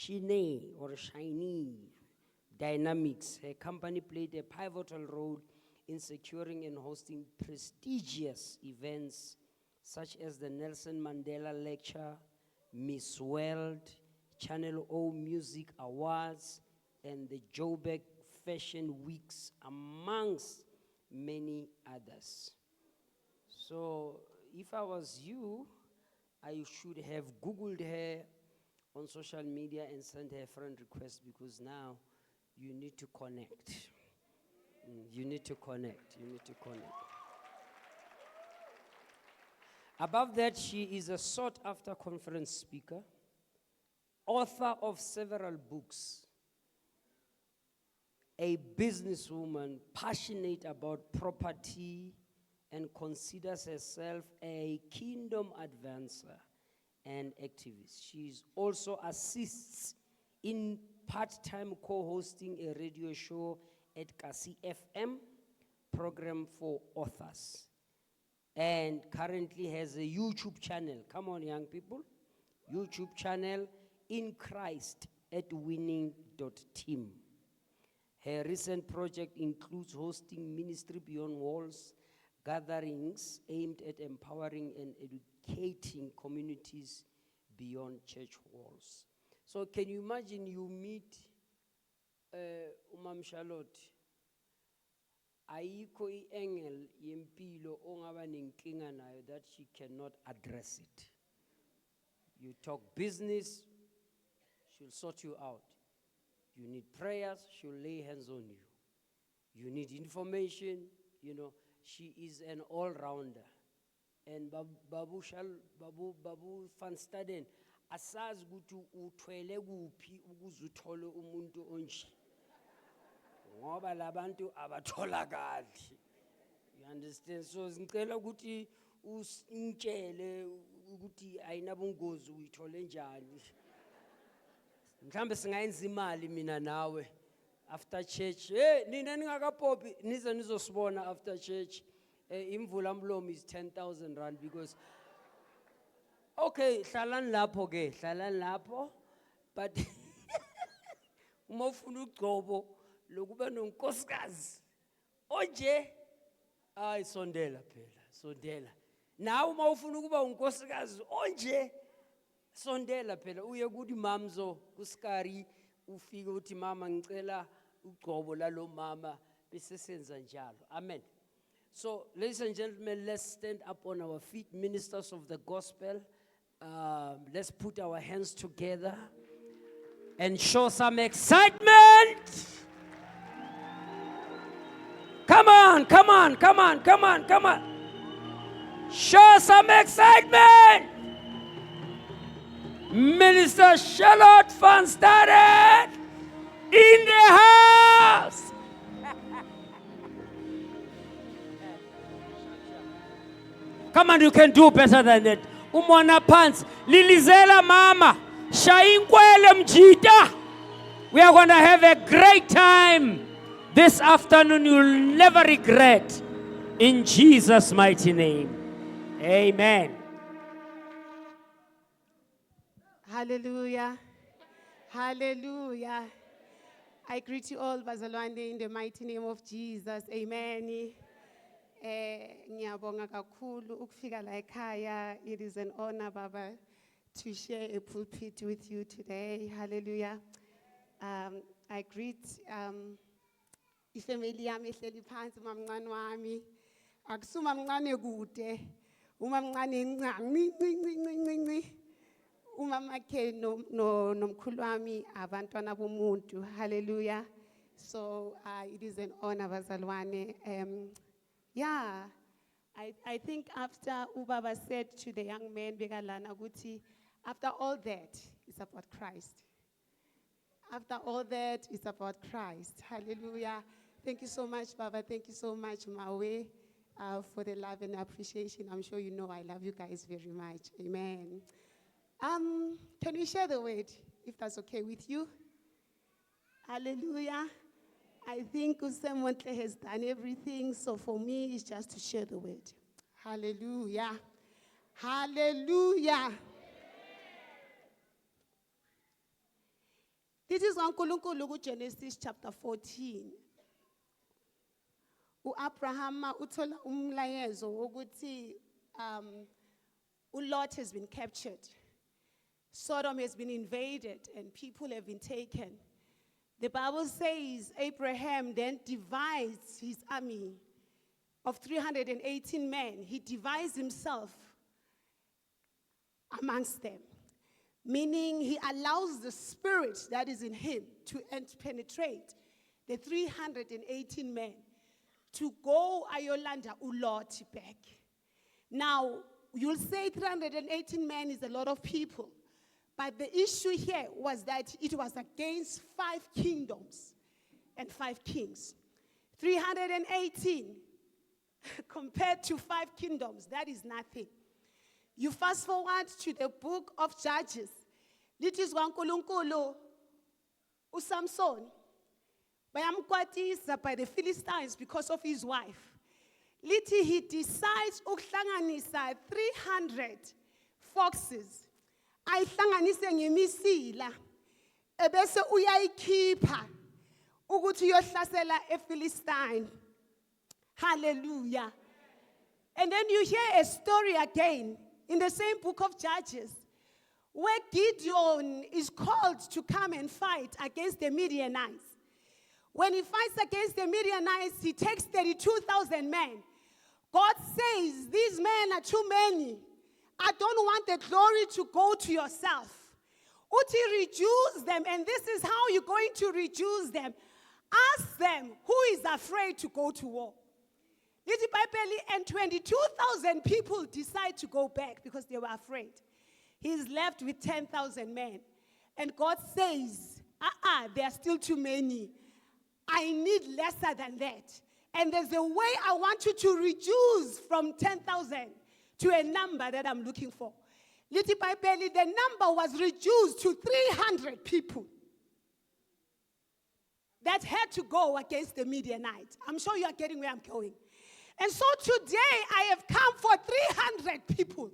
Shiny Dynamics. Her company played a pivotal role in securing and hosting prestigious events such as the Nelson Mandela Lecture, Miss World, Channel O Music Awards, and the Joburg Fashion Weeks, amongst many others. So if I was you, I should have Googled her on social media and sent her a friend request, because now you need to connect. You need to connect. Above that, she is a sought-after conference speaker, author of several books, a businesswoman passionate about property, and considers herself a kingdom advancer and activist. She also assists in part-time co-hosting a radio show at Kasi FM, program for authors, and currently has a YouTube channel. Come on, young people. YouTube channel, In Christ at winning.team. Her recent project includes hosting Ministry Beyond Walls gatherings aimed at empowering and educating communities beyond church walls. So can you imagine you meet Umam Charlotte, ayikho i-angle yempilo ongaba nenkinga nayo that she cannot address it. You talk business, she'll sort you out. You need prayers, she'll lay hands on you. You need information, she is an all-rounder. And Babu van Staden, asazi ukuthi uthwele kuphi ukuze uthole umuntu onje. Ngoba labantu abatholakali. You understand? So ngicela ukuthi usintshele ukuthi ayinabungozi uyithole njani. Mhlambe singayenza imali mina nawe after church. Nina ningakapopi nize nizosibona after church. Imvula mlomo is 10,000 rand, because okay, hlalani lapho, but uma ufuna ugcobo lokuba nonkosikazi onje, ay sondela phela. Nawe uma ufuna ukuba unkosikazi onje, sondela phela uye kuthi mamzo kusikari ufike uthi mama ngicela ugcobo lalo mama bese senza njalo. Amen. So, ladies and gentlemen, let's stand up on our feet, ministers of the gospel. Let's put our hands together and show some excitement. Come on. Show some excitement. Minister Charlotte van Staden in the house. Come on, you can do better than that. Umwana pants, lilizela mama, shainkwele mjita. We are going to have a great time this afternoon. You'll never regret. In Jesus' mighty name. Amen. Hallelujah. Hallelujah. I greet you all, Bazalwane, in the mighty name of Jesus. Amen. Ngiyabonga kakhulu ukufika la ekhaya. It is an honor, Baba, to share a pulpit with you today. Hallelujah. I greet ifamily yami ehleli phansi, umamncane wami. Akusuma mncane kude. Umamncane ncinci. Umamakhe nomkhulu wami abantwana bomuntu. Hallelujah. So it is an honor, Bazalwane. Yeah, I think after Ubaba said to the young man, Begalana Guti, after all that, it's about Christ. After all that, it's about Christ. Hallelujah. Thank you so much, Baba. Thank you so much, Mawe, for the love and appreciation. I'm sure you know I love you guys very much. Amen. Can we share the word, if that's okay with you? Hallelujah. I think Usam Montle has done everything, so for me, it's just to share the word. Hallelujah. Hallelujah. This is uNkulunkulu Genesis chapter 14. uAbraham uthola umlayezo wokuthi uLot has been captured. Sodom has been invaded and people have been taken. The Bible says Abraham then devised his army of 318 men. He devised himself amongst them, meaning he allows the spirit that is in him to penetrate the 318 men to go ayolanda uLot back. Now, you'll say 318 men is a lot of people, but the issue here was that it was against 5 kingdoms and 5 kings. 318 compared to 5 kingdoms, that is nothing. You fast forward to the book of Judges. This is uNkulunkulu uSamson bayamkwatisa by the Philistines because of his wife. Lithi he decides ukuhlanganisa 300 foxes. Ayihlanganise ngemisila ebese uyayikhipha ukuthi yohlasela ePhilistine. Hallelujah. And then you hear a story again in the same book of Judges where Gideon is called to come and fight against the Midianites. When he fights against the Midianites, he takes 32,000 men. God says, these men are too many. I don't want the glory to go to yourself. Uti, reduce them, and this is how you're going to reduce them. Ask them, who is afraid to go to war? And 22,000 people decide to go back because they were afraid. He's left with 10,000 men. And God says, there are still too many. I need lesser than that. And there's a way I want you to reduce from 10,000 to a number that I'm looking for. The number was reduced to 300 people that had to go against the Midianites. I'm sure you are getting where I'm going. And so today I have come for 300 people.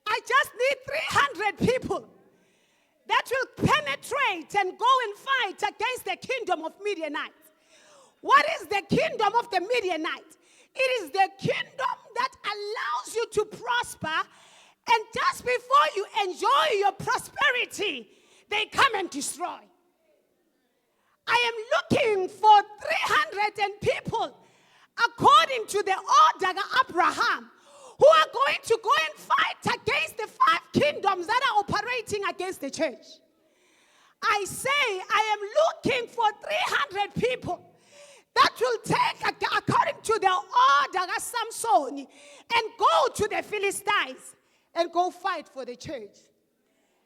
I just need 300 people that will penetrate and go and fight against the kingdom of Midianites. What is the kingdom of the Midianites? It is the kingdom that allows you to prosper, and just before you enjoy your prosperity, they come and destroy. I am looking for 300 people according to the order of Abraham, who are going to go and fight against the 5 kingdoms that are operating against the church. I say I am looking for 300 people that will take, according to the order of Samson, and go to the Philistines and go fight for the church.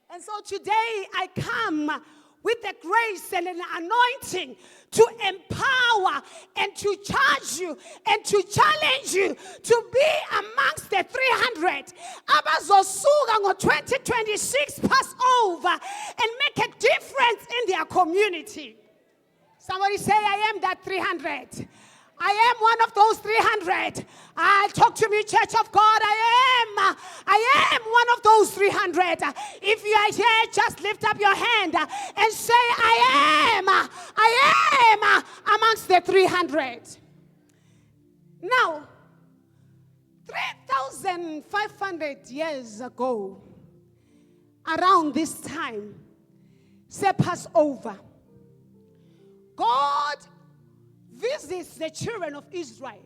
And so today I come with the grace and an anointing to empower and to charge you and to challenge you to be amongst the 300. Abazosuka ngo 2026 pass over and make a difference in their community. Somebody say, I am that 300. I am one of those 300. Talk to me, Church of God. I am one of those 300. If you are here, just lift up your hand and say, I am amongst the 300. Now, 3,500 years ago, around this time, say Passover, God visits the children of Israel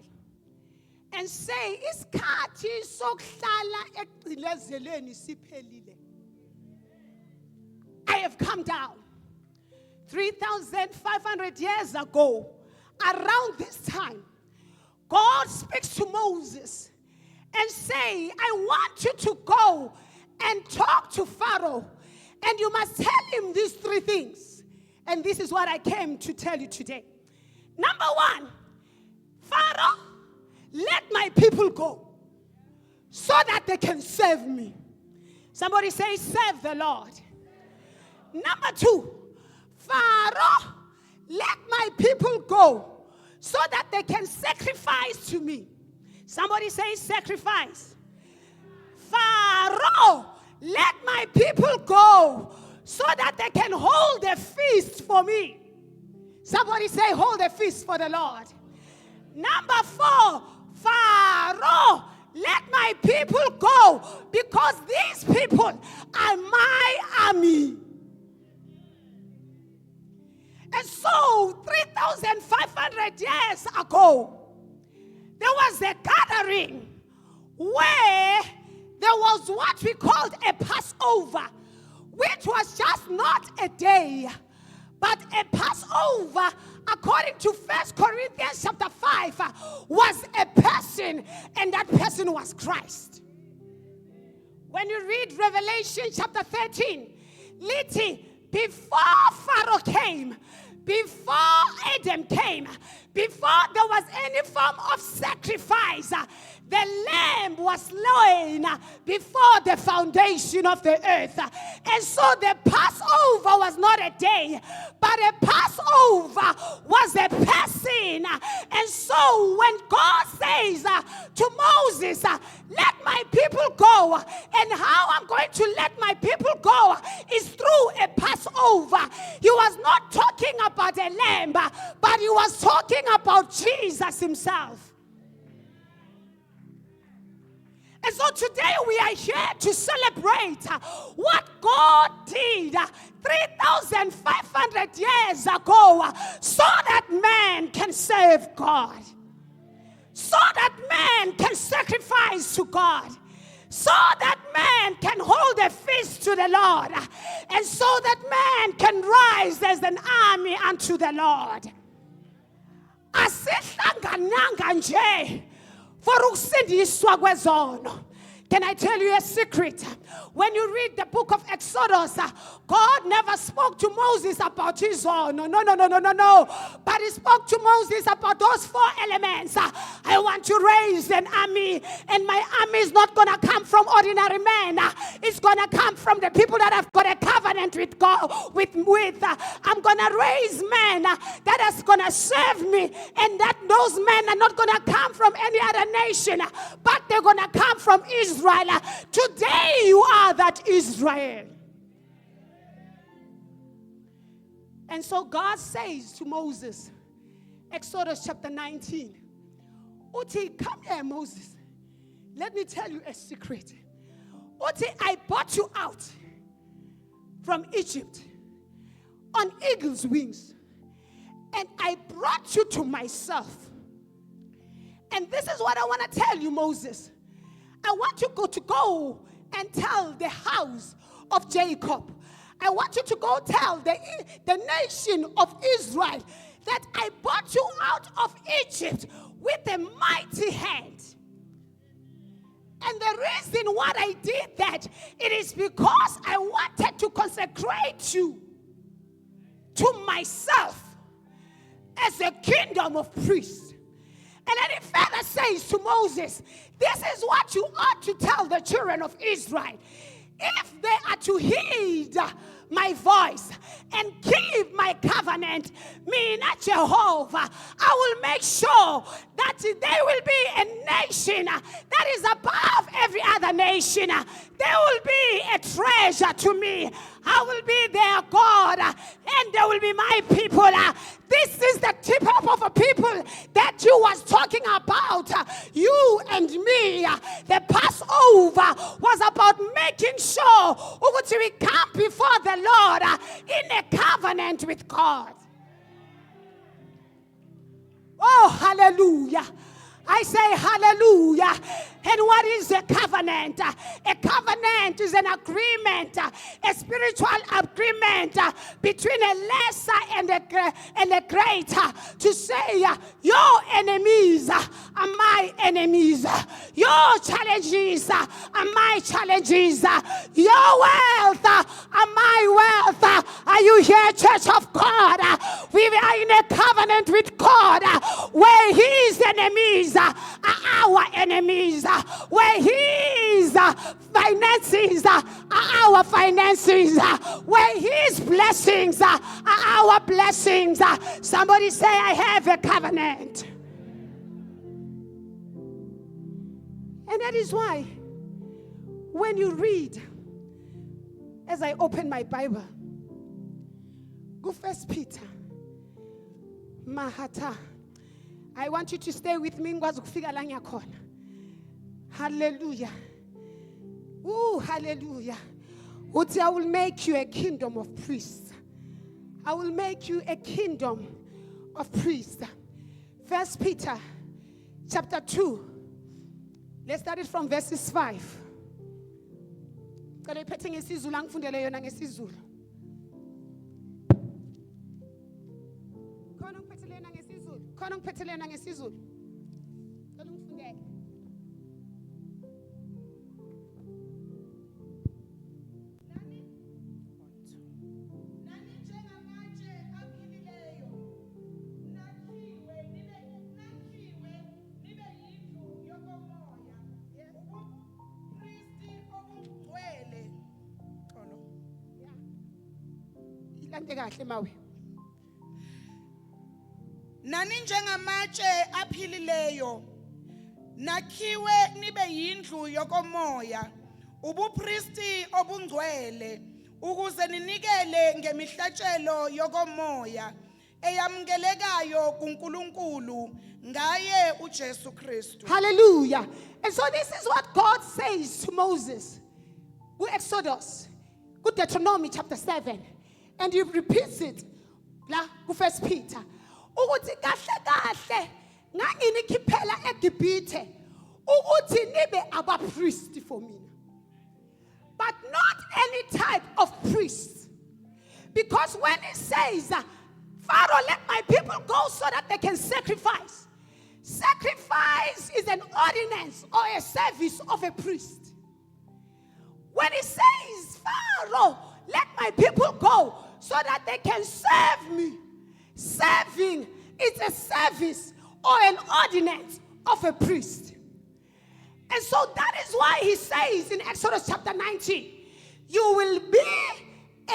and say, isikhathi sokuhlala egcilezeleni siphelile. I have come down 3,500 years ago. Around this time, God speaks to Moses and say, I want you to go and talk to Pharaoh, and you must tell him these 3 things. And this is what I came to tell you today. Number 1, Pharaoh, let my people go so that they can serve me. Somebody say, serve the Lord. Number 2, Pharaoh, let my people go so that they can sacrifice to me. Somebody say, sacrifice. Pharaoh, let my people go so that they can hold a feast for me. Somebody say, hold a feast for the Lord. Number 4, Pharaoh, let my people go, because these people are my army. And so 3,500 years ago, there was a gathering where there was what we called a Passover, which was just not a day, but a Passover, according to 1 Corinthians chapter 5, was a person, and that person was Christ. When you read Revelation chapter 13, Liti, before Pharaoh came, before Adam came, before there was any form of sacrifice, the lamb was slain before the foundation of the earth. And so the Passover was not a day, but a Passover was a person. And so when God says to Moses, let my people go, and how I'm going to let my people go is through a Passover. He was not talking about a lamb, but he was talking about Jesus himself. And so today we are here to celebrate what God did 3,500 years ago, so that man can serve God, so that man can sacrifice to God, so that man can hold a feast to the Lord, and so that man can rise as an army unto the Lord. Asihlangananga nje for ukusindiswa kwezono. Can I tell you a secret? When you read the book of Exodus, God never spoke to Moses about his own. No. But he spoke to Moses about those 4 elements. I want to raise an army, and my army is not going to come from ordinary men. It's going to come from the people that have got a covenant with God. I'm going to raise men that is going to serve me, and that those men are not going to come from any other nation, but they're going to come from Israel. Today you are that Israel. And so God says to Moses, Exodus chapter 19, Uti, come here, Moses. Let me tell you a secret. Uti, I brought you out from Egypt on eagle's wings, and I brought you to myself. And this is what I want to tell you, Moses. I want you to go and tell the house of Jacob. I want you to go tell the nation of Israel that I brought you out of Egypt with a mighty hand. And the reason why I did that, it is because I wanted to consecrate you to myself as a kingdom of priests. And then he further says to Moses, this is what you ought to tell the children of Israel. If they are to heed my voice and keep my covenant, me, not Jehovah, I will make sure that they will be a nation that is above every other nation. They will be a treasure to me. I will be their God, and they will be my people. This is the tip of a people that you was talking about, you and me. The Passover was about making sure we come before the Lord in a covenant with God. Oh, hallelujah. I say hallelujah. And what is a covenant? A covenant is an agreement, a spiritual agreement between a lesser and a greater, to say your enemies are my enemies, your challenges are my challenges, your wealth are my wealth. Are you here, church of God? We are in a covenant with God where his enemies are our enemies, where his finances are our finances, where his blessings are our blessings. Somebody say, I have a covenant. And that is why when you read, as I open my Bible, First Peter. Mahata. I want you to stay with me. Hallelujah. Ooh, hallelujah. I will make you a kingdom of priests. I will make you a kingdom of priests. First Peter chapter 2. Let's start it from verses 5. Nani njengamatshe aphilileyo nakhiwe nibe yindlu yokomoya ubupristi obungcwele ukuze ninikele ngemihlatshelo yokomoya eyamkelekayo kuNkulunkulu ngaye uJesu Kristu. Hallelujah. And so this is what God says to Moses. Go Exodus. Go Deuteronomy chapter 7. And he repeats it. Go First Peter. Ukuthi kahle kahle nganginikhiphela eGibhithe ukuthi nibe abapriest for me. But not any type of priest. Because when it says, Pharaoh, let my people go so that they can sacrifice. Sacrifice is an ordinance or a service of a priest. When it says, Pharaoh, let my people go so that they can serve me. Serving is a service or an ordinance of a priest. And so that is why he says in Exodus chapter 19, you will be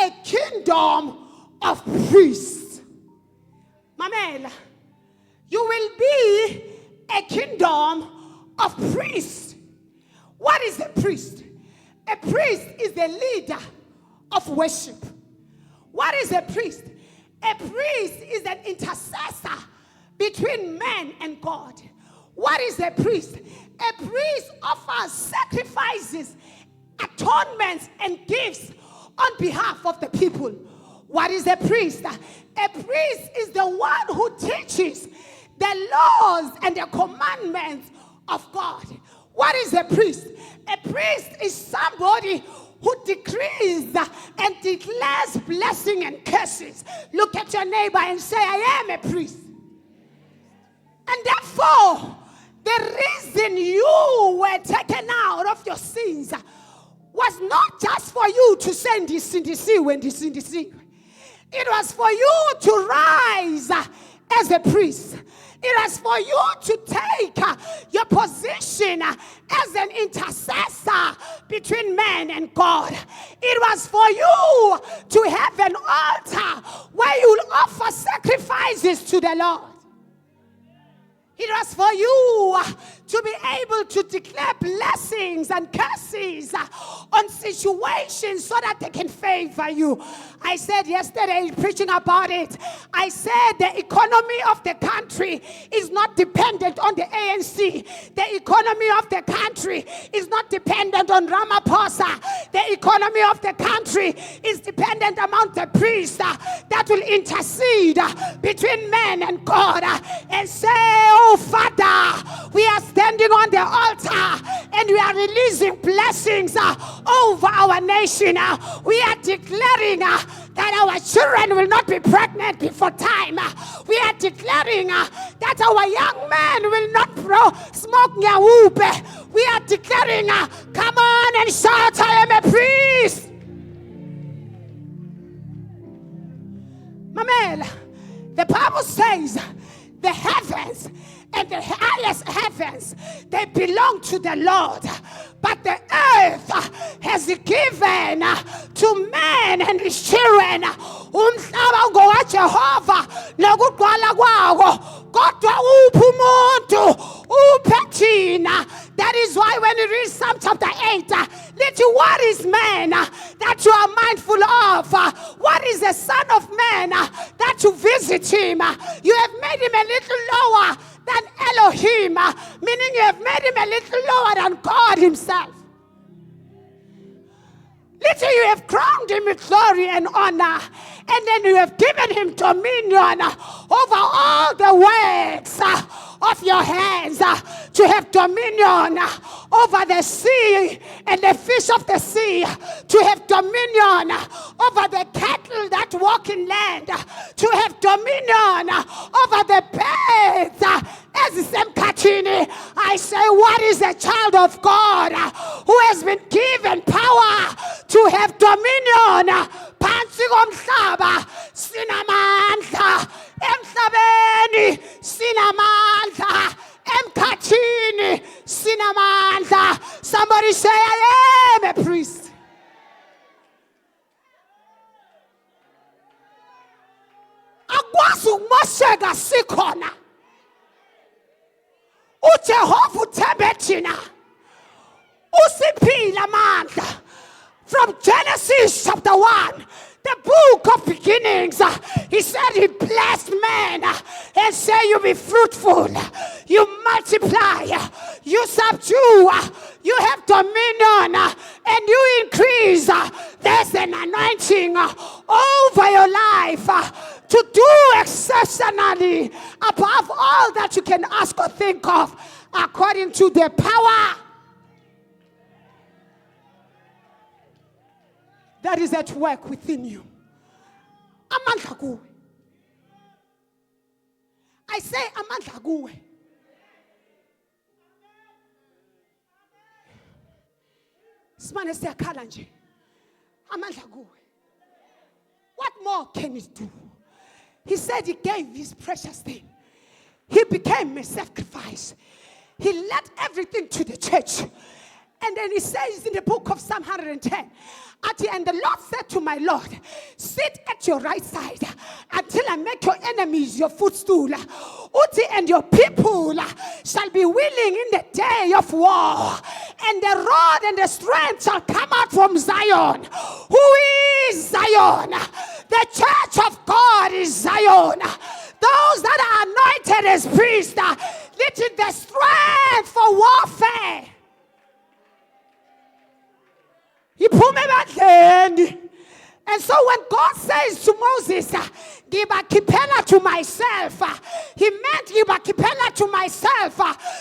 a kingdom of priests. Mamela, you will be a kingdom of priests. What is a priest? A priest is the leader of worship. What is a priest? A priest is an intercessor between man and God. What is a priest? A priest offers sacrifices, atonements, and gifts on behalf of the people. What is a priest? A priest is the one who teaches the laws and the commandments of God. What is a priest? A priest is somebody who decrees and declares blessing and curses. Look at your neighbor and say, I am a priest. And therefore, the reason you were taken out of your sins was not just for you to send this in the sea when this in the sea. It was for you to rise as a priest. It was for you to take your position as an intercessor between man and God. It was for you to have an altar where you will offer sacrifices to the Lord. It was for you to be able to declare blessings and curses on situations so that they can favor you. I said yesterday, preaching about it, I said the economy of the country is not dependent on the ANC. The economy of the country is not dependent on Ramaphosa. The economy of the country is dependent among the priests that will intercede between man and God and say, oh Father, we are standing on the altar and we are releasing blessings over our nation. We are declaring that our children will not be pregnant before time. We are declaring that our young men will not smoke nyawupe. We are declaring, come on and shout, I am a priest. Mamela, the Bible says the heavens and the highest heavens, they belong to the Lord. But the earth has given to man and his children. Umhlaba ngowa Jehova nokugcwala kwawo. Kodwa uphi umuntu uphe thina. That is why when you read Psalm chapter 8, little what is man that you are mindful of? What is is the Son of Man that you visit him. You have made him a little lower than Elohim, meaning you have made him a little lower than God himself. Little you have crowned him with glory and honor, and then you have given him dominion over all the works of your hands, to have dominion over the sea and the fish of the sea, to have dominion over the cattle that walk in land, to have dominion over the birds. I say, what is a child of God who has been given power to have dominion? Phansi komhlaba sinamandla, emhlabeni sinamandla, emkhathini sinamandla. Somebody say, I am a priest. Akwazi ukumosheka sikhona. uJehova uthembe thina. Usiphile amandla. From Genesis chapter 1, the book of beginnings, he said he blessed man and said, you be fruitful, you multiply, you subdue, you have dominion, and you increase. There's an anointing over your life to do exceptionally above all that you can ask or think of, according to the power that is at work within you. Amandla kuwe. I say amandla kuwe. Simane siyakhala nje. Amandla kuwe. What more can he do? He said he gave his precious thing. He became a sacrifice. He led everything to the church. And then he says in the book of Psalm 110, and the Lord said to my Lord, sit at your right side until I make your enemies your footstool. Uti, and your people shall be willing in the day of war, and the rod and the strength shall come out from Zion. Who is Zion? The church of God is Zion. Those that are anointed as priests, letting the strength for warfare. And so when God says to Moses, Giba kipela to myself, he meant Giba kipela to myself,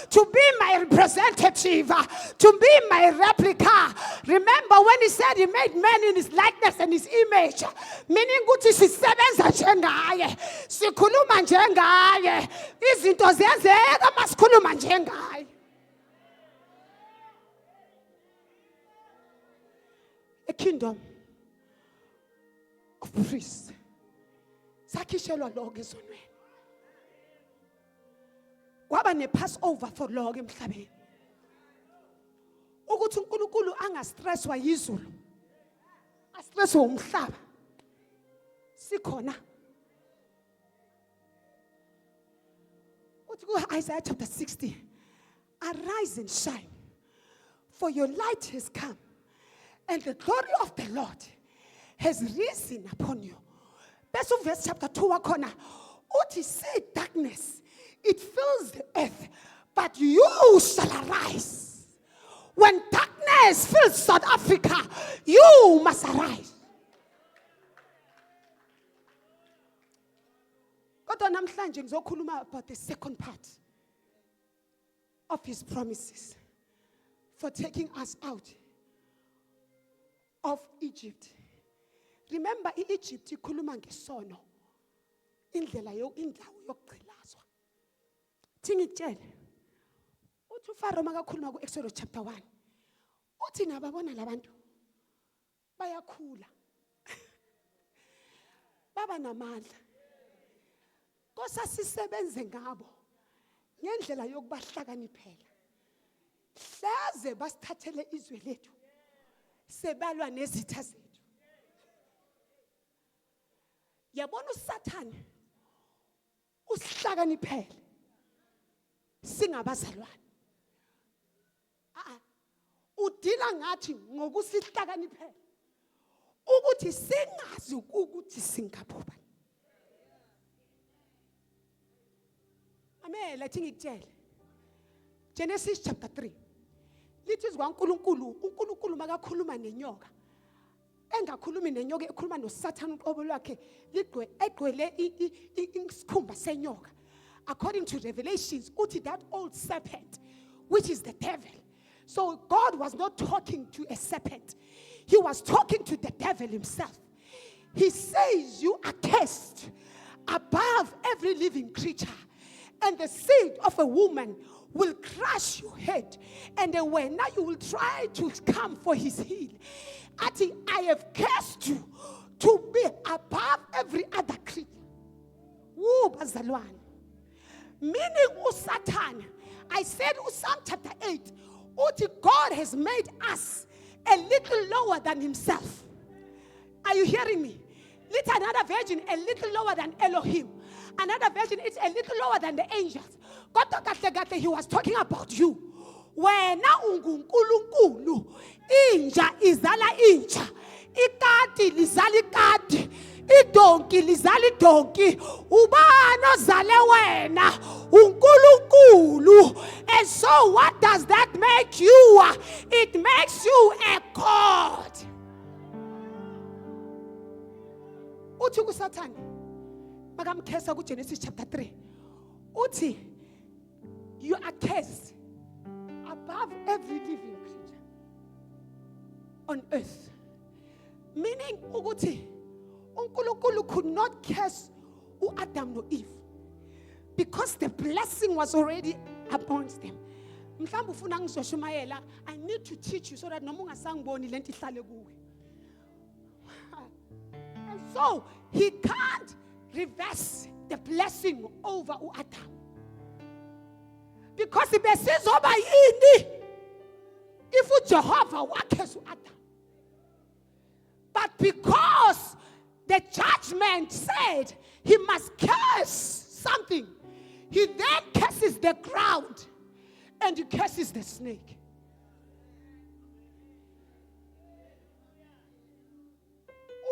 to be my representative, to be my replica. Remember when he said he made man in his likeness and his image, meaning ukuthi sisebenza njengaye, sikhuluma njengaye, izinto ziyenzeka masikhuluma njengaye. A kingdom of priests. Sakhishelwa lo ke ezonweni. Kwaba ne Passover for lo ke emhlabeni. Ukuthi uNkulunkulu angastresswa yizulu. Astresswe umhlaba. Sikhona. Uthi ku Isaiah chapter 60. Arise and shine, for your light has come, and the glory of the Lord has risen upon you. Verse chapter 2 wakhona uthi see darkness, it fills the earth, but you shall arise. When darkness fills South Africa, you must arise. Kodwa namhlanje ngizokhuluma about the second part of his promises for taking us out of Egypt. Remember, Egypt ikhuluma ngesono, indlela indawo yokugcilazwa. Thingitshele uthi uFaro makakhuluma ku Exodus chapter 1, uthi nababona labantu bayakhula, baba namandla, kosa sisebenze ngabo ngendlela yokubahlakaniphela, hlaze basithathele izwe lethu, sebalwa nezitha zethu. Yabona uSathane usihlakaniphele singabazalwane. Udila ngathi ngokusihlakaniphele. ukuthi singazi ukuthi singabobani. Amela thi ngikutshele. Genesis chapter 3. Lithi uNkulunkulu makakhuluma nenyoka. Engakhulumi nenyoka ekhuluma noSathane uqobo lwakhe egcwele isikhumba senyoka. According to Revelations, uthi that old serpent, which is the devil. So God was not talking to a serpent. He was talking to the devil himself. He says you are cursed above every living creature, and the seed of a woman will crush your head, and when now you will try to come for his heel. I have cursed you to be above every other creature. Woo, bazalwane. Meaning Satan. I said Psalm chapter 8. God has made us a little lower than himself. Are you hearing me? Little another version, a little lower than Elohim. Another version, it's a little lower than the angels. God, he was talking about you. Wena ungunkulunkulu, inja izala inja, ikati lizali ikati, idonki lizali donki, ubano zale wena, unkulunkulu. And so what does that make you? It makes you a God. Uthi kuSathane, makamkhesa ku Genesis chapter 3. Uthi, you are cursed above every living creature on earth. Meaning ukuthi uNkulunkulu could not curse Adam no Eve because the blessing was already amongst them. Mhlawumbe ufuna ngizoshumayela, I need to teach you so that noma ungasangiboni lento ihlale kuwe. And so he can't reverse the blessing over Adam. Because if he says over yini if Jehovah wakes Adam. But because the judgment said he must curse something, he then curses the ground and he curses the snake.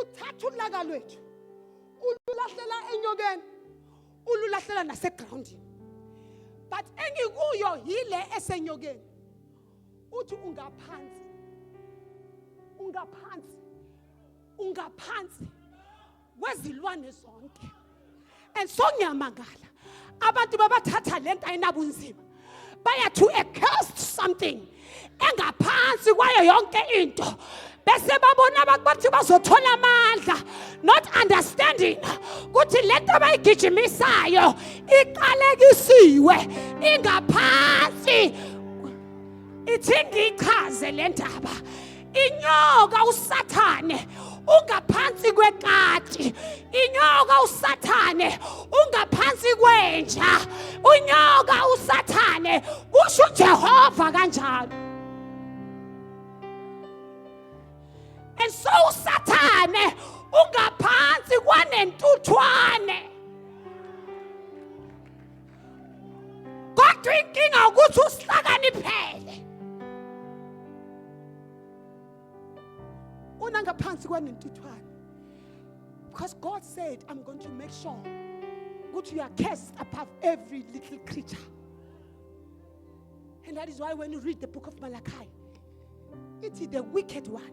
Uthatha ulaga lwethu ululahlela enyokeni ululahlela nasegroundini. But engikuyo yile esenyokeni. Uthi ungaphansi kwezilwane zonke. And so ngiyamangala abantu babathatha lento ayinabunzima baya to accuse something engaphansi kwayo yonke into bese babona bathi bazothola amandla, not understanding ukuthi lento bayigijimisayo iqalekisiwe ingaphansi. Ithi ngichaze le ndaba, inyoka uSathane ungaphansi kwekati, inyoka uSathane ungaphansi kwenja, unyoka uSathane usho uJehova kanjalo. And so uSathane ungaphansi kwanentuthwane. Kodwa inkinga ukuthi usihlakaniphele. Unangaphansi kwanentuthwane. Because God said, I'm going to make sure that you are cursed above every little creature. And that is why when you read the book of Malachi, it is the wicked one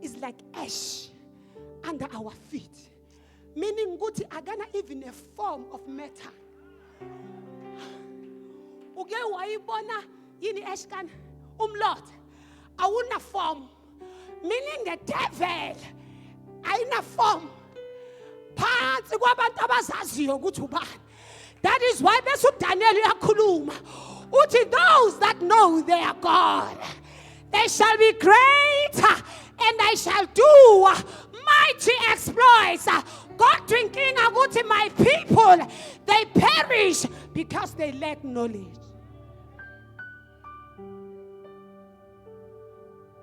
is like ash under our feet. Meaning guti agana even a form of matter. Uge waibona yini ash kan umlot awuna form. Meaning the devil ayina form. Phansi kwabantu abazaziyo ukuthi ubani. That is why besu Daniel uyakhuluma uthi those that know their God, they shall be great and they shall do mighty exploits. God drinking ukuthi my people, they perish because they lack knowledge.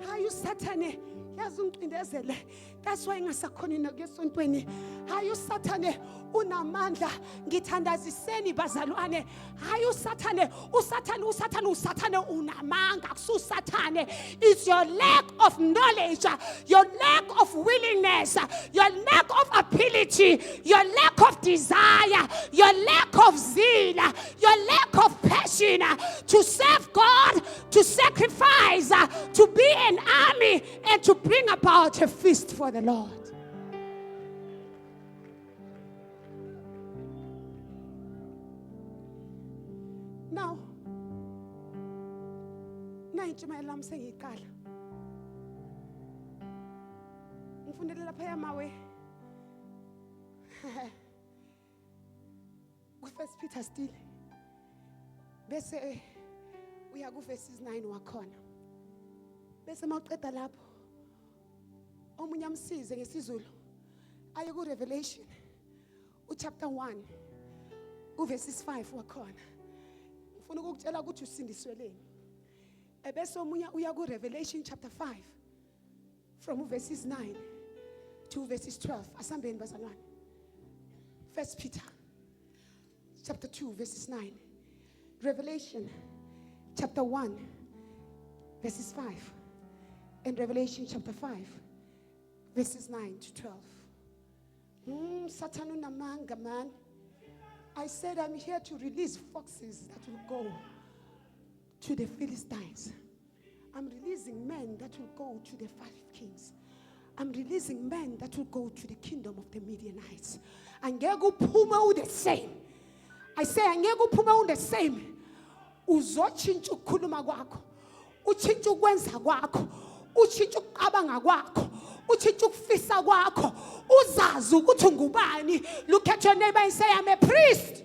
Hayi uSathane yazungcindezele That's why ngasakhona nokuyesontweni. Hayi usathane unamandla ngithandaziseni bazalwane. Hayi usathane unamanga kususathane. It's your lack of knowledge, your lack of willingness, your lack of ability, your lack of desire, your lack of zeal, your lack of passion to serve God, to sacrifice, to be an army, and to bring about a feast for the Lord. Now, intshumayelo yami sengiyiqala. Ngifundele lapha yamawe. Ku-1 Peter still. Bese uya ku-verses 9 wakhona. Bese mawuqeda lapho. Omunye amsize ngesizulu. Aye ku-Revelation. Chapter 1. Ku-verses 5 wakhona. Ngifuna ukukutshela ukuthi usindisweleni. Ebese omunye uya ku-Revelation chapter 5 from verses 9 to verses 12. Asambeni bazalwane. 1 Peter chapter 2 verses 9. Revelation chapter 1 verses 5. And Revelation chapter 5 verses 9 to 12. Satan unamanga, man. I said I'm here to release foxes that will go to the Philistines. I'm releasing men that will go to the 5 kings. I'm releasing men that will go to the kingdom of the Midianites. Angeke uphume the same. I say angeke uphume the same. Uzotshintsha ukukhuluma kwakho. Utshintsha ukwenza kwakho. Utshintsha ukucabanga kwakho. Utshintsha ukufisa kwakho. Uzazi ukuthi ngubani. Look at your neighbor and say, I'm a priest.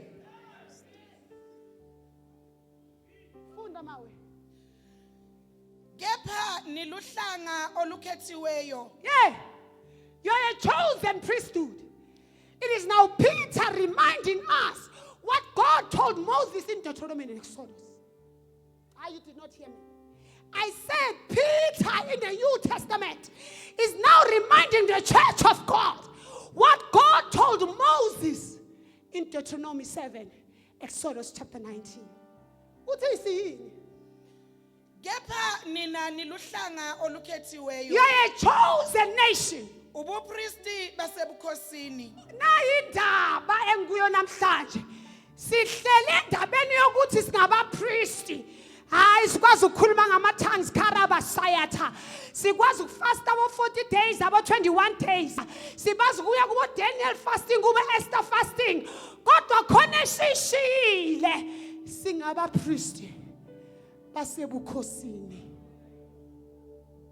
Funda mawe. Kepha niluhlanga olukhethiweyo. Yeah. You're a chosen priesthood. It is now Peter reminding us what God told Moses in Deuteronomy and Exodus. You did not hear me. I said Peter in the New Testament is now reminding the church of God what God told Moses in Deuteronomy 7, Exodus chapter 19. What is he? Kepha nina niluhlanga olukhethiweyo. You're a chosen nation. Ubupristi basebukhosini. Nayindaba enguyo namhlanje. Sihlele endabeni yokuthi singabapristi. Hayi sikwazi ukukhuluma ngama-tongues karabasayatha. Sikwazi ukufasta abo 40 days, abo 21 days. Sikwazi ukuya kubo Daniel fasting, kubo Esther fasting. Kodwa khona sishile singabapristi basebukhosini.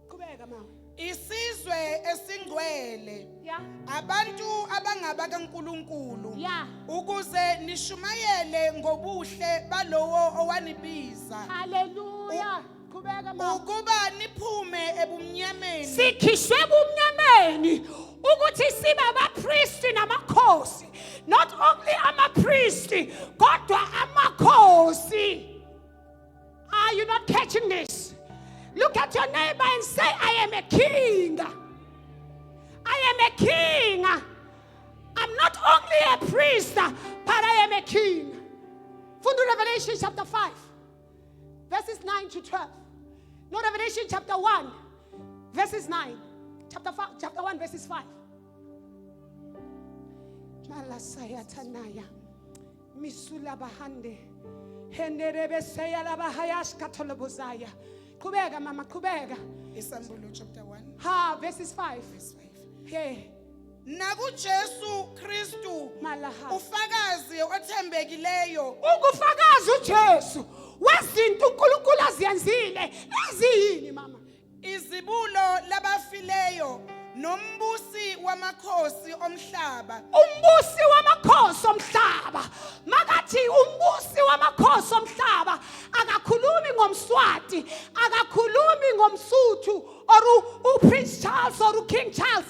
Qhubeka mawe. Isizwe esingcwele. Yeah. Abantu abangaba kaNkulunkulu. Yeah. Ukuze nishumayele ngobuhle balowo owanibiza. Hallelujah. Qhubeka mawe. Ukuba niphume ebumnyameni. Sikhishwe ebumnyameni ukuthi sibe abapristi namakhosi. Not only amapristi, kodwa amakhosi. Are you not catching this? Look at your neighbor and say, I am a king. I am a king. I'm not only a priest, but I am a king. From the Revelation chapter 5, verses 9 to 12. No, Revelation chapter 1, verses 9. Chapter 1, verses 5. Malasaya Tanaya. Misula Bahande. Henderebe Sayala Bahayash Katolobozaya. Kubega, Mama, Kubega. Isambulo chapter 1. Verses 5. Verse 5. Hey. Naku Jesu Kristu Malaha. ufakazi othembekileyo. Ukufakaza uJesu wezinto uNkulunkulu aziyenzile eziyini mama. Izibulo labafileyo nombusi wamakhosi omhlaba. Umbusi wamakhosi omhlaba. Makathi umbusi wamakhosi omhlaba akakhulumi ngomswati, akakhulumi ngomsuthu or uPrince Charles or uKing Charles,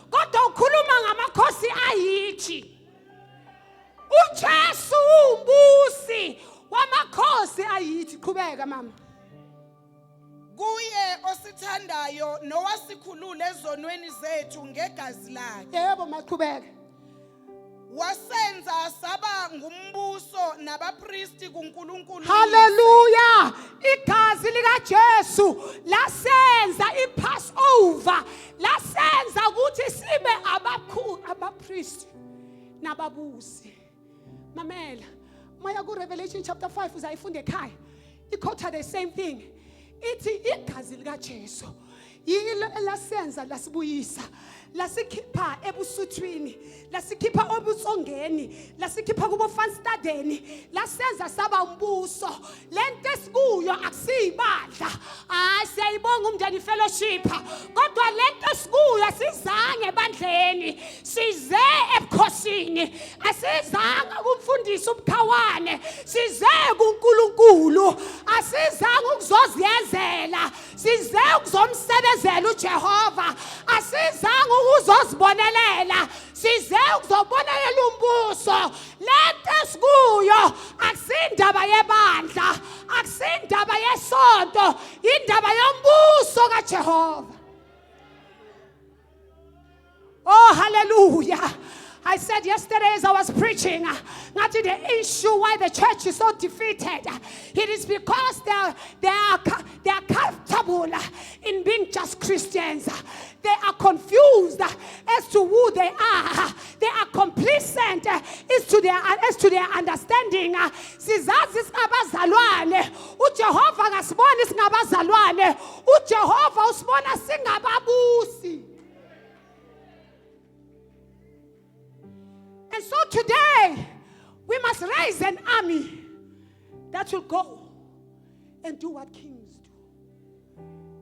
kodwa ukhuluma ngamakhosi ayithi. uJesu umbusi wamakhosi ayithi. Qhubeka mama. Kuye osithandayo nowasikhulula ezonweni zethu ngegazi lakhe. Yebo maqhubeka. Wasenza saba ngumbuso nabapristi kuNkulunkulu. Hallelujah. Igazi lika Jesu lasenza iPassover. Lasenza ukuthi sibe abapriest nababusi. Mamela. Maya ku Revelation chapter 5 uzayifunda ekhaya. Ikhotha the same thing. Ithi igazi lika Jesu yilo elasenza lasibuyisa. Lasikhipha ebusuthwini, lasikhipha obutsongeni, lasikhipha kubo fanstadeni, lasenza saba umbuso. Lento esikuyo akusibadla. Siyayibonga umndeni fellowship. Kodwa lento esikuyo sizange ebandleni, size ebukhosini. Asizange kumfundisa umkhawane, size kuNkulunkulu. Asizange ukuzoziyezela, size ukuzomsebenzela uJehova. Asizange ukuzozibonelela, size ukuzobonelela umbuso. Lento esikuyo akusindaba yebandla, akusindaba yesonto, indaba yombuso kaJehova. Oh, hallelujah. I said yesterday as I was preaching, the issue why the church is so defeated, it is because they are comfortable in being just Christians. They are confused as to who they are. They are complacent as to their understanding. Sizazi singabazalwane, uJehova akasiboni singabazalwane, uJehova usibona singababusi. And so today, we must raise an army that will go and do what kings do.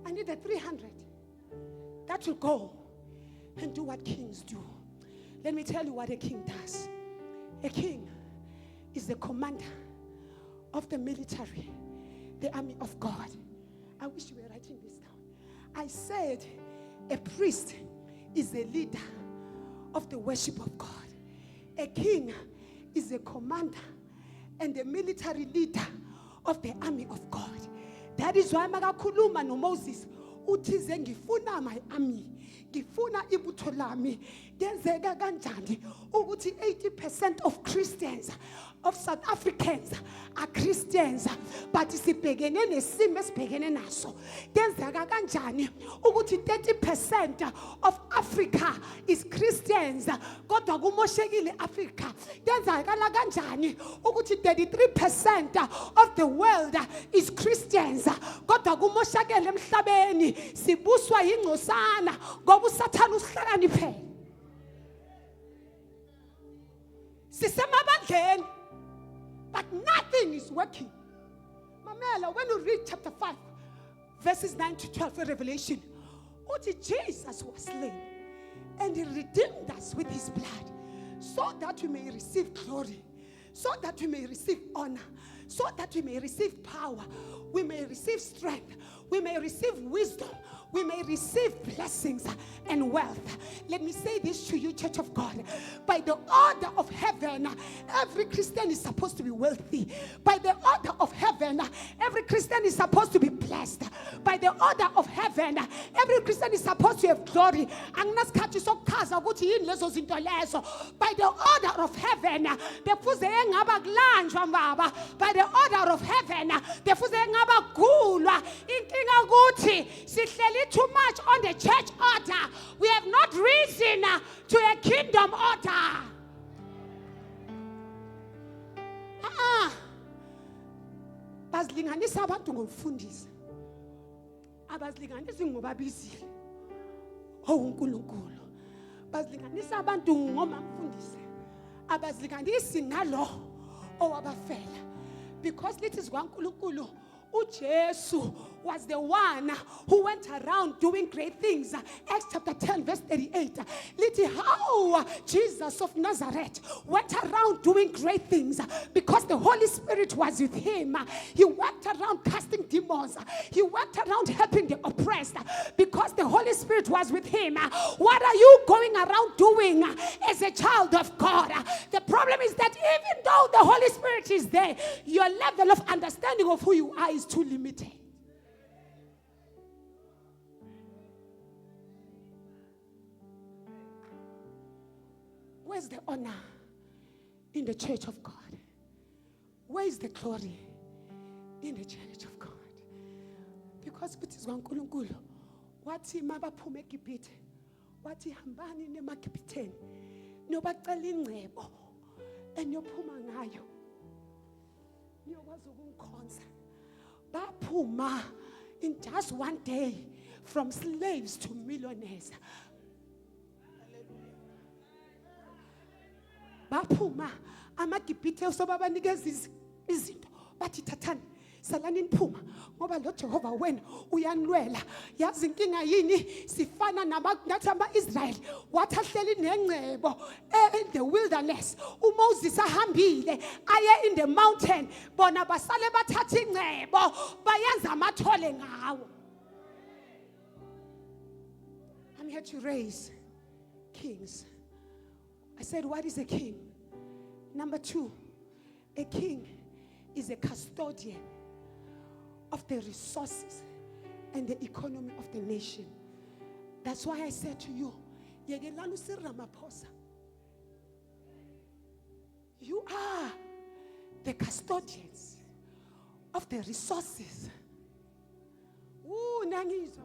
I need the 300 that will go and do what kings do. Let me tell you what a king does. A king is the commander of the military, the army of God. I wish you were writing this down. I said a priest is the leader of the worship of God. A king is a commander and the military leader of the army of God. That is why makakhuluma no Moses uthi ze ngifuna my army, ngifuna ibutho lami. Kenzeka kanjani ukuthi 80% of Christians, of South Africans are Christians, but sibhekene nesimo esibhekene naso. Kenzeka kanjani ukuthi 30% of Africa is Christians, kodwa kumoshekile Africa. Kenzeka kanjani ukuthi 33% of the world is Christians, kodwa kumoshekile emhlabeni sibuswa yingcosana ngoba uSathane usihlakaniphe. Sisemabandleni, but nothing is working. Mamela, when you read chapter 5, verses 9 to 12 in Revelation, Jesus was slain and he redeemed us with his blood so that we may receive glory, so that we may receive honor, so that we may receive power, we may receive strength, we may receive wisdom, we may receive blessings and wealth. Let me say this to you, Church of God. By the order of heaven, every Christian is supposed to be wealthy. By the order of heaven, every Christian is supposed to be blessed. By the order of heaven, every Christian is supposed to have glory. By the order of heaven, by the order of heaven, too much on the church order. We have not risen to a kingdom order. Bazilinganisa abantu ngomfundisi. Abazilinganisi ngobabizile. uNkulunkulu. Bazilinganisa abantu ngomamfundisi. Abazilinganisi ngalo owabafela. Because it is uNkulunkulu. Jesus was the one who went around doing great things. Acts chapter 10 verse 38. Little how Jesus of Nazareth went around doing great things because the Holy Spirit was with him. He went around casting demons. He went around helping the oppressed because the Holy Spirit was with him. What are you going around doing as a child of God? The problem is that even though the Holy Spirit is there, your level of understanding of who you are is too limited. where's the honor in the church of God? Where is the glory in the church of God? Because it is uNkulunkulu wathi mabaphume eGibhithe wathi hambani nemakipiteni niyobacela ingcebo eniyophuma ngayo niyokwazi ukungikhonza. Baphuma in just one day from slaves to millionaires. Baphuma amaGibhithe usobabanikeza izinto bathi thathani salani niphuma ngoba lo Jehova wena uyanilwela. Yazi inkinga yini sifana nathi ama-Israyeli wathi ahleli nengcebo in the wilderness. uMoses ahambile aye in the mountain bona basale bathatha ingcebo bayenza amathole ngawo. I'm here to raise kings. I said, what is a king? Number 2, a king is a custodian of the resources and the economy of the nation. That's why I said to you, Yegelanu Cyril Ramaphosa, you are the custodians of the resources. Ooh, nangizwa.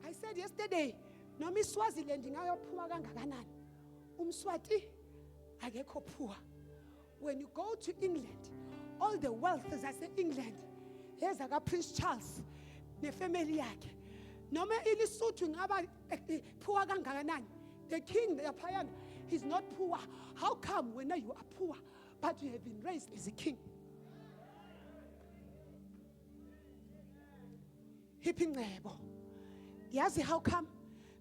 I said yesterday, noma iSwaziland ingayophuma kangakanani, uMswati akekho phuwa. When you go to England, all the wealth, as I say England, here's aka Prince Charles nefamily yakhe. Noma iLesotho ingaba phuwa kangakanani, the king, the Apayana, he's not poor. How come when you are poor, but you have been raised as a king? Hipingebo. Yazi how come?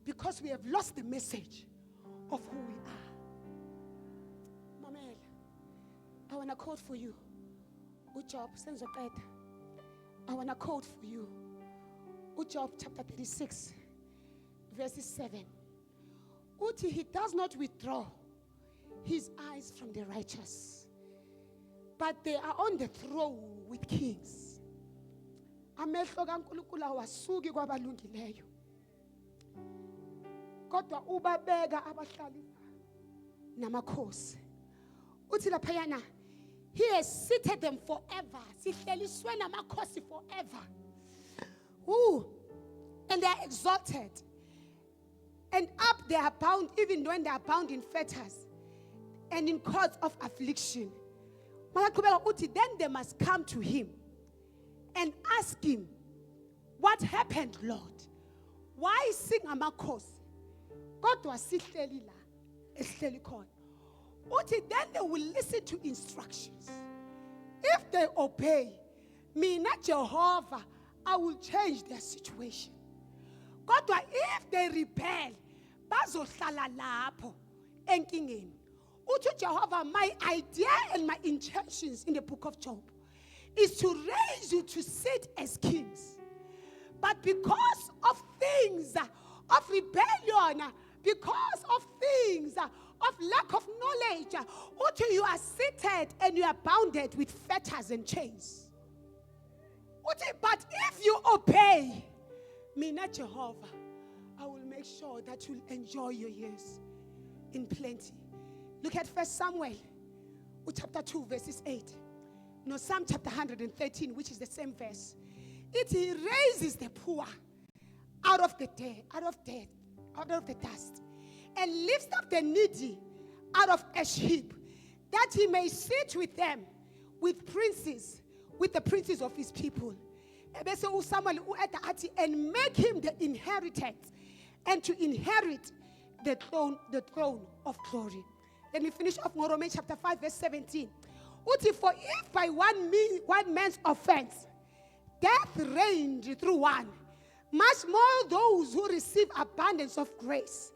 Because we have lost the message of who we are. Mamel, I want to quote for you. Job, I want to quote for you. Job chapter 36, verses 7. Uti, he does not withdraw his eyes from the righteous, but they are on the throne with kings. Amehlo kaNkulunkulu awasuki kwabalungileyo, kodwa ubabeka abahlali namakhosi. Uthi laphayana, he has seated them forever. Sihleliswe namakhosi forever. And they are exalted. And up they are bound, even when they are bound in fetters and in cords of affliction. Then they must come to him and ask him, what happened, Lord? Why sing amakhosi? Kodwa sihleli la, esihleli khona. Then they will listen to instructions. If they obey, mina Jehovah, I will change their situation. Kodwa if they rebel, bazohlala lapho enkingeni. Uthi Jehovah, my idea and my intentions in the book of Job is to raise you to sit as kings. But because of things of rebellion, because of things of lack of knowledge, you are seated and you are bounded with fetters and chains. But if you obey, Mina Jehovah, I will make sure that you'll enjoy your years in plenty. Look at 1 Samuel chapter 2 verses 8. No, Psalm chapter 113, which is the same verse. He raises the poor out of the dust, and lifts up the needy out of ash heap, that he may sit with them, with princes, with the princes of his people. And make him the inheritance, and to inherit the throne of glory. Let me finish off Romans chapter 5 verse 17. For if by one man's offense death reigned through one, much more those who receive abundance of grace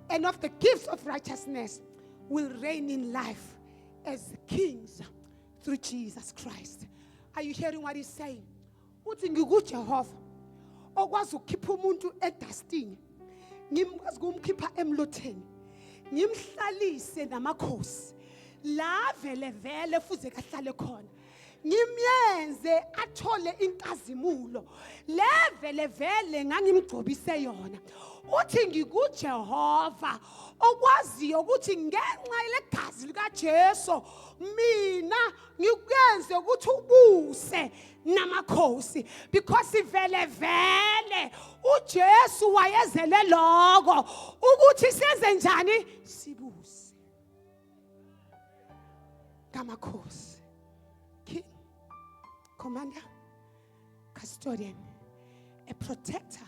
and of the gifts of righteousness will reign in life as kings through Jesus Christ. Are you hearing what he's saying? Jehovah, okwazi ukukhipha umuntu edustini, ngimkwazi ukumkhipha emlotheni, ngimhlalise namakhosi la vele fuze kahlale khona. ngimyenze athole inkazimulo levele vele ngangimgcobise yona uthi ngikuJehova okwaziyo ukuthi ngenxa legazi likaJesu mina ngikuyenze ukuthi ubuse namakhosi because vele vele uJesu wayezele lokho ukuthi senze njani sibuse ngamakhosi king commander custodian a protector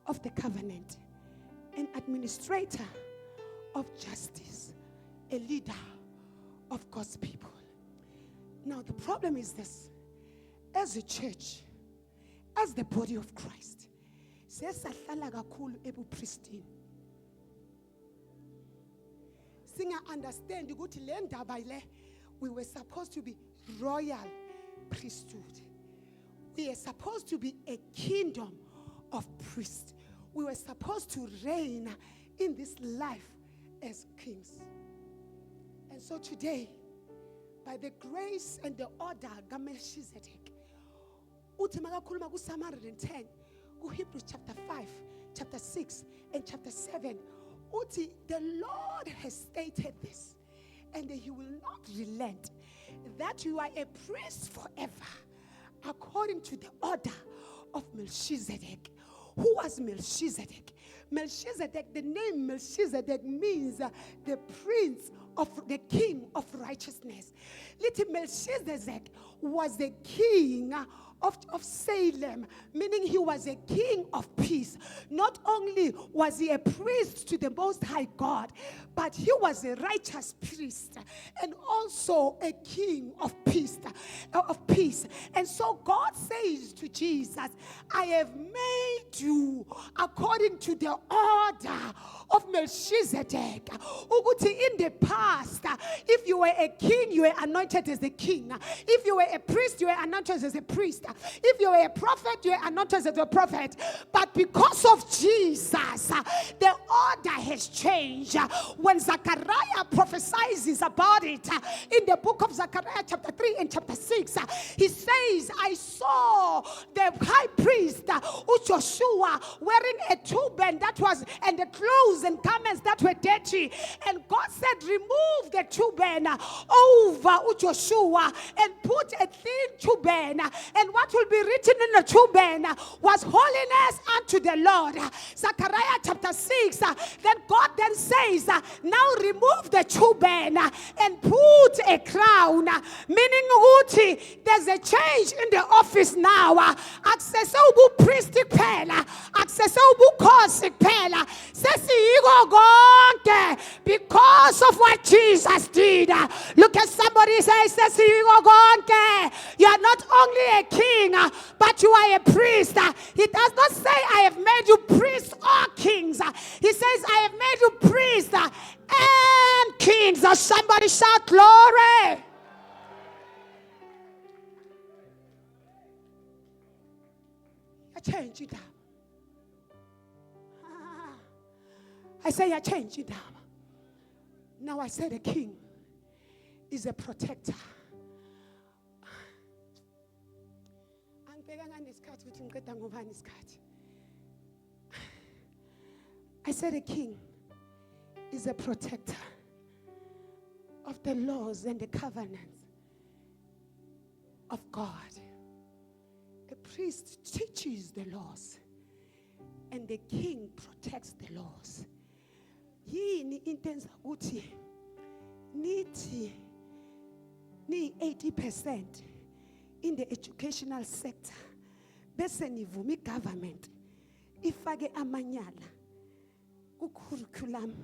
of the covenant, an administrator of justice, a leader of God's people. Now the problem is this: as a church, as the body of Christ, sesahlala kakhulu ebupristini. Singa understand ukuthi le ndaba le we were supposed to be royal priesthood. We are supposed to be a kingdom of priests. We were supposed to reign in this life as kings. And so today, by the grace and the order of Melchizedek, uthi makakhuluma kuPsalm 110, Hebrews chapter 5, chapter 6, and chapter 7, uthi the Lord has stated this, and he will not relent, that you are a priest forever, according to the order of Melchizedek. Who was Melchizedek? Melchizedek, the name Melchizedek means the prince of the king of righteousness. Little Melchizedek was the king of Salem, meaning he was a king of peace. Not only was he a priest to the Most High God, but he was a righteous priest and also a king of peace. And so God says to Jesus, I have made you according to the order of Melchizedek. Uguti, in the past, if you were a king, you were anointed as a king. If you were a priest, you were anointed as a priest. If you were a prophet, you were anointed as a prophet. But because of Jesus, the order has changed. When Zechariah prophesies about it in the book of Zechariah chapter 3 and chapter 6, he says, I saw the high priest Joshua wearing a turban that was, and the clothes and garments that were dirty. And God said, remove the turban over Joshua and put a thin turban. And what will be written in the turban was holiness unto the Lord. Zechariah chapter 6. Then God then says, now remove the turban and put a crown. Meaning, there's a change in the office now. Accessible priestly pela, accessible cosmic pela. Because of what Jesus did. Look at somebody say, you are not only a king, but you are a priest. He does not say, I have made you priests or kings. He says, I have made you priests and kings. Or somebody shout glory. I change it up. I say I change it up. Now I say the king is a protector. I said the king is a protector of the laws and the covenants of God. A priest teaches the laws and the king protects the laws. Yini intenza ukuthi nithi ni 80% in the educational sector bese nivuma igovernment ifake amanyala ku curriculum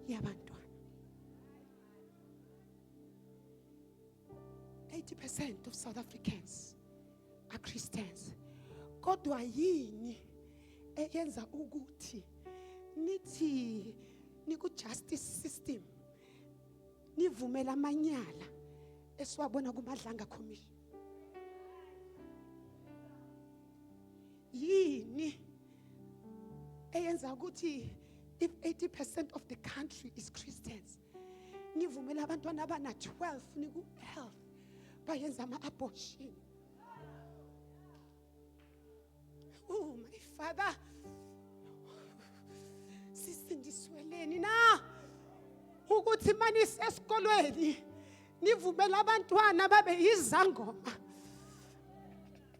yabantwana. 80% of South Africans are Christians. Kodwa yini eyenza ukuthi nithi niku justice system nivumela amanyala esiwabona kumadlanga commission? Yini eyenza ukuthi if 80% of the country is Christians nivumela abantwana abana 12 niku health bayenza ama-abortion. Oh my Father, sisindisweleni na ukuthi manise esikolweni nivumela abantwana babe yizangoma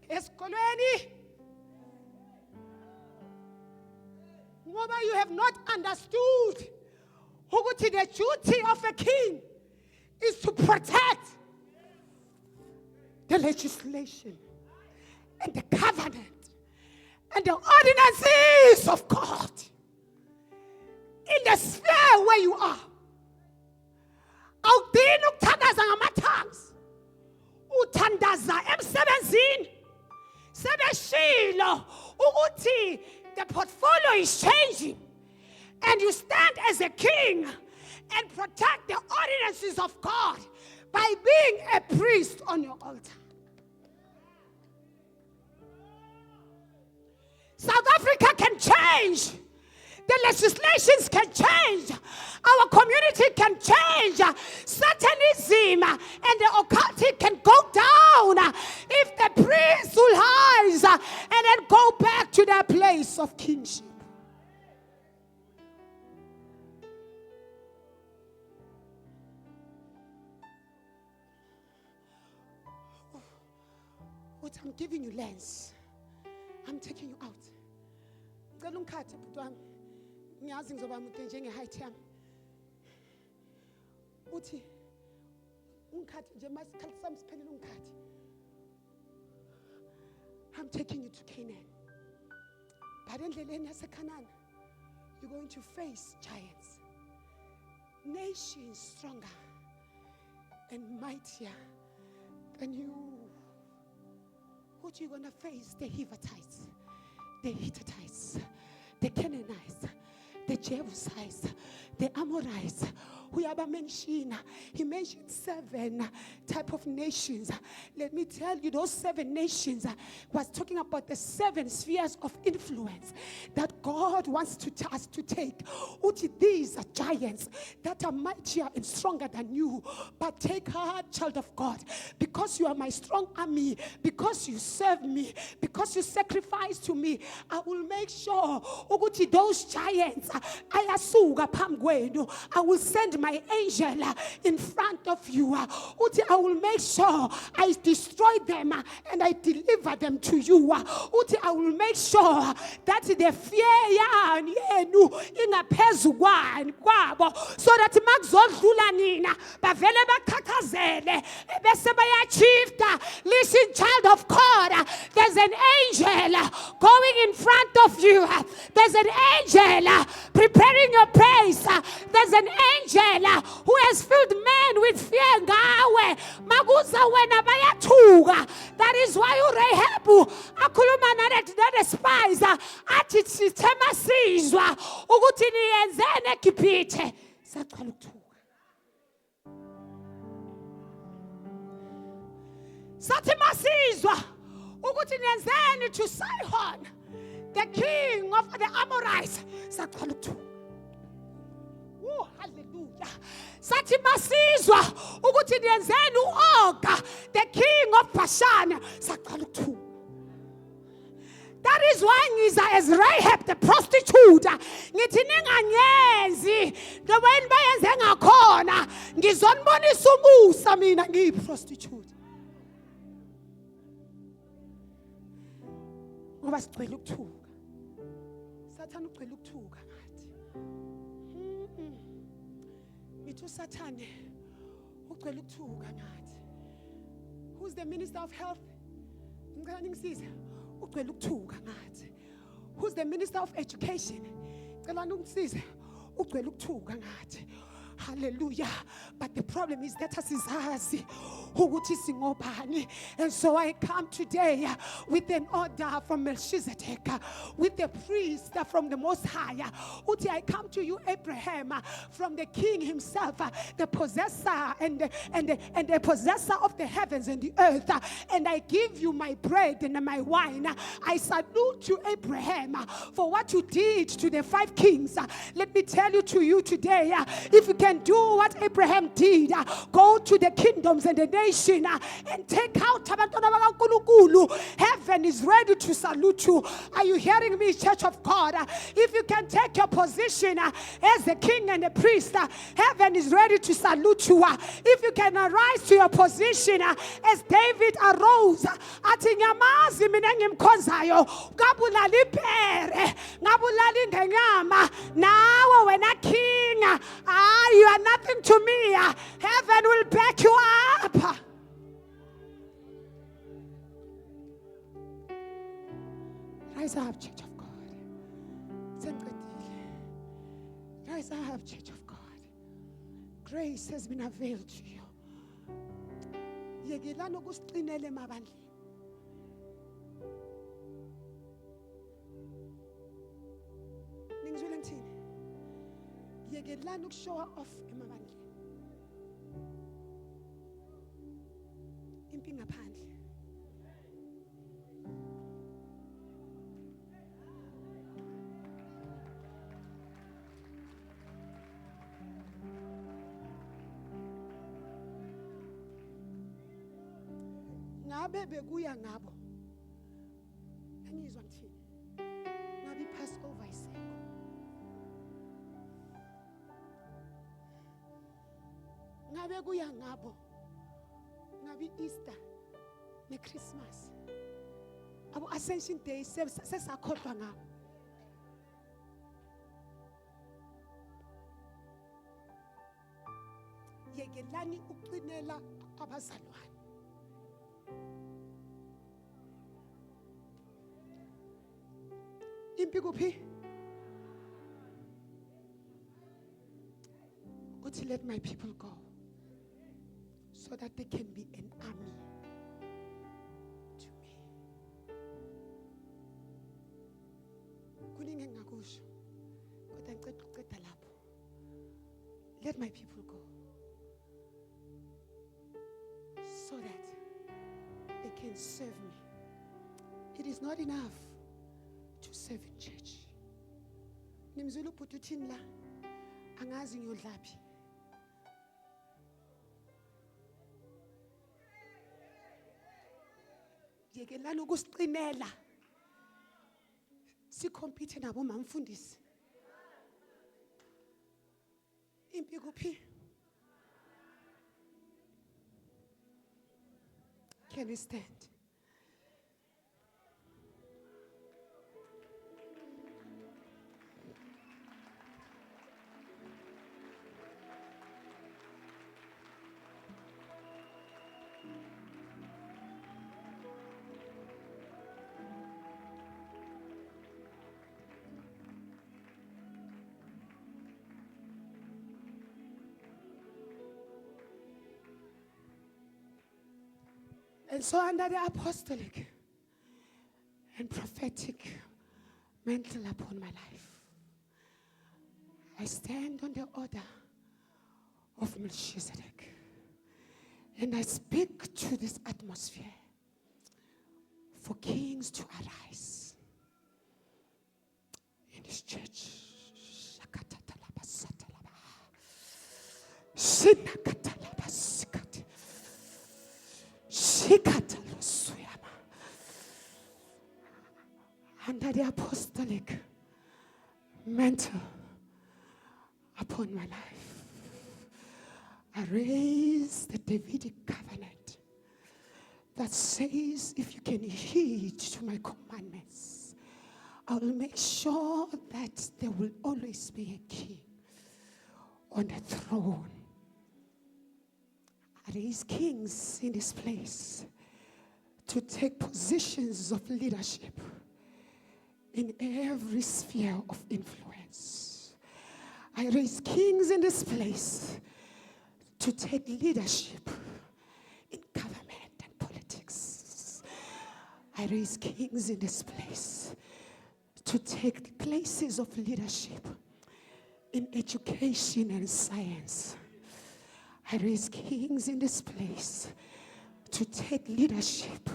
esikolweni, ngoba you have not understood ukuthi the duty of a king is to protect the legislation and the covenant and the ordinances of God in the sphere where you are. Awudini ukuthandaza ngama-tongues, uthandaza emsebenzini. Sebeshilo ukuthi the portfolio is changing and you stand as a king and protect the ordinances of God by being a priest on your altar. South Africa can change. The legislations can change. Our community can change. Satanism and the occultic can go down if the priests will rise and then go back to their place of kingship. What I'm giving you lens, I'm taking you out. Ngicela ungikhathe bhuti wami. Ngiyazi ngizoba mude njenge-height yami. Uthi ungikhathe nje masikhathi sami siphelile ungikhathe. I'm taking you to Canaan. But endleleni yaseKhanani, you're going to face giants. Nations stronger and mightier than you. What you're going to face? The Hivites, the Hittites, the Canaanites, the Jebusites, the Amorites. He mentioned 7 type of nations. Let me tell you, those 7 nations was talking about the 7 spheres of influence that God wants us to take. These are giants that are mightier and stronger than you. But take heart, child of God, because you are my strong army, because you serve me, because you sacrifice to me, I will make sure those giants, I will send my angel in front of you. I will make sure I destroy them and I deliver them to you. I will make sure that the fear yenu ingaphezu kwabo, so that makuzodlula nina bavele bakhakhazele bese bayachifta. Listen, child of God, there's an angel going in front of you. There's an angel preparing your place. There's an angel who has filled men with fear ngawe. Maguza wena bayathuka. That is why uRahab akhuluma nale spies athi sithema sizwa ukuthi niyenzene eGibhithe saqala ukuthuka. Sathi masizwa ukuthi niyenzene to Sihon, the king of the Amorites, saqala ukuthuka. Oh, hallelujah. Sathi masizwa ukuthi niyenzeni uOga, the king of Bashan, saqala ukuthuka. That is why ngiza as Rahab the prostitute. Ngithi ninganyenzi ngoba yini bayenze ngakhona, ngizonibonisa umusa mina ngiyi-prostitute. Ngoba sigcwele ukuthuka. Sathana ugcwele ukuthuka ngathi. Ngithi uSathane ugcwele ukuthuka ngathi. Who's the minister of health? Ngicela ningisize. Ugcwele ukuthuka ngathi. Who's the minister of education? Ngicela ningisize. Ugcwele ukuthuka ngathi. Hallelujah. But the problem is that asizazi ukuthi singobani. And so I come today with an order from Melchizedek, with the priest from the Most High. I come to you, Abraham, from the king himself, the possessor and the possessor of the heavens and the earth. And I give you my bread and my wine. I salute you, Abraham, for what you did to the 5 kings. Let me tell you to you today, if you can and do what Abraham did. Go to the kingdoms and the nation and take out abantwana bakaNkulunkulu. Heaven is ready to salute you. Are you hearing me, Church of God? If you can take your position as a king and a priest, heaven is ready to salute you. If you can arise to your position as David arose, athi nyamazi mina engimkhonzayo ngabulala ipere ngabulala ingenyama nawe wena king, you are nothing to me. Heaven will back you up. Rise up, Church of God. Rise up, Church of God. Grace has been availed to you. Yekelani ukusiqinela emabandleni. Ningizwile ngithini? Yekelani ukushow off emabandleni. Impi ngaphandle. Ngabe bekuya ngabo. Angizwa ngithini? Ngabe iPassover isekho. Ngabe kuya ngabo. Ngabe Easter neChristmas. Abo Ascension Day sesakhohlwa ngabo. Yekelani uqinela abazalwane. Impi kuphi? Uthi let my people go so that they can be an army to me. Kuningi engakusho kodwa ngicela ukuceda lapho. Let my people go so that they can serve me. It is not enough to serve in church. Nimzulu ubhuti uthini la? Angazi ngiyodlaphi. Yekelani ukusiqinela. Sikhompithe nabo mamfundisi. Impi kuphi? Can we stand? And so under the apostolic and prophetic mantle upon my life, I stand on the order of Melchizedek. And I speak to this atmosphere for kings to arise in this church. Under the apostolic mantle upon my life, I raise the Davidic covenant that says, if you can heed to my commandments, I will make sure that there will always be a king on the throne. I raise kings in this place to take positions of leadership in every sphere of influence. I raise kings in this place to take leadership in government and politics. I raise kings in this place to take places of leadership in education and science. I raise kings in this place to take leadership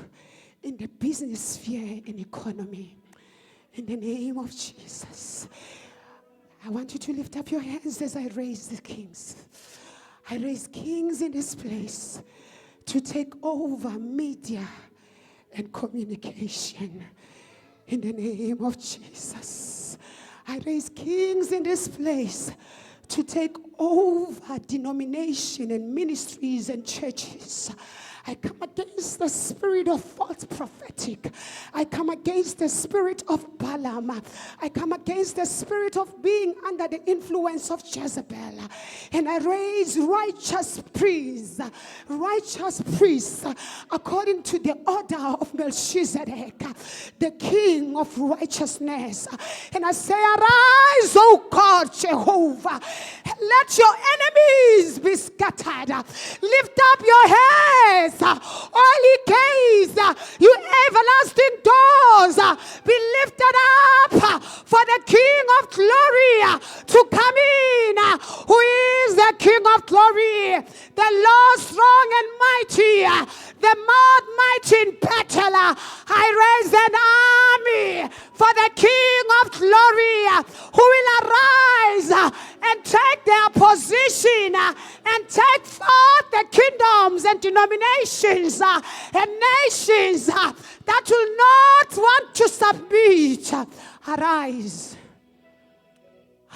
in the business sphere and economy. In the name of Jesus, I want you to lift up your hands as I raise the kings. I raise kings in this place to take over media and communication in the name of Jesus. I raise kings in this place to take over denomination and ministries and churches. I come against the spirit of false prophetic. I come against the spirit of Balaam. I come against the spirit of being under the influence of Jezebel. And I raise righteous priests according to the order of Melchizedek, the king of righteousness. And I say, arise, O God, Jehovah. Let your enemies be scattered. Lift up your heads, holy gates, you everlasting doors, be lifted up for the King of glory to come in. Who is the King of glory? The Lord strong and mighty, the Lord mighty in battle. I raise an army for the King of glory, who will arise and take their position and take forth the kingdoms and denominations and nations that will not want to submit. Arise.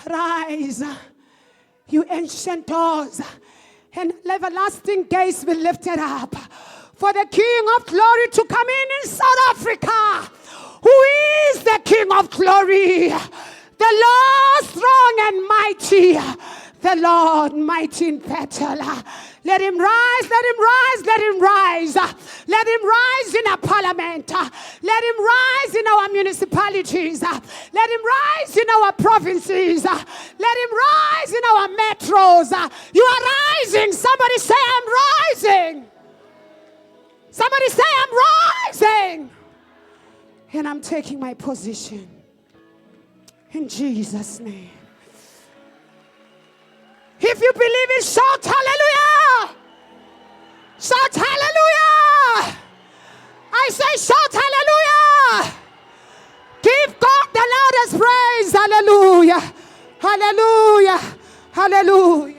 Arise, you ancient doors, and everlasting gates be lifted up for the King of glory to come in South Africa. Who is the King of glory? The Lord strong and mighty, the Lord mighty in battle. Let him rise, let him rise, let him rise. Let him rise in our parliament. Let him rise in our municipalities. Let him rise in our provinces. Let him rise in our metros. You are rising. Somebody say, I'm rising. Somebody say, I'm rising. And I'm taking my position. In Jesus' name. If you believe it, shout hallelujah. Shout hallelujah. I say shout hallelujah. Give God the loudest praise. Hallelujah. Hallelujah. Hallelujah.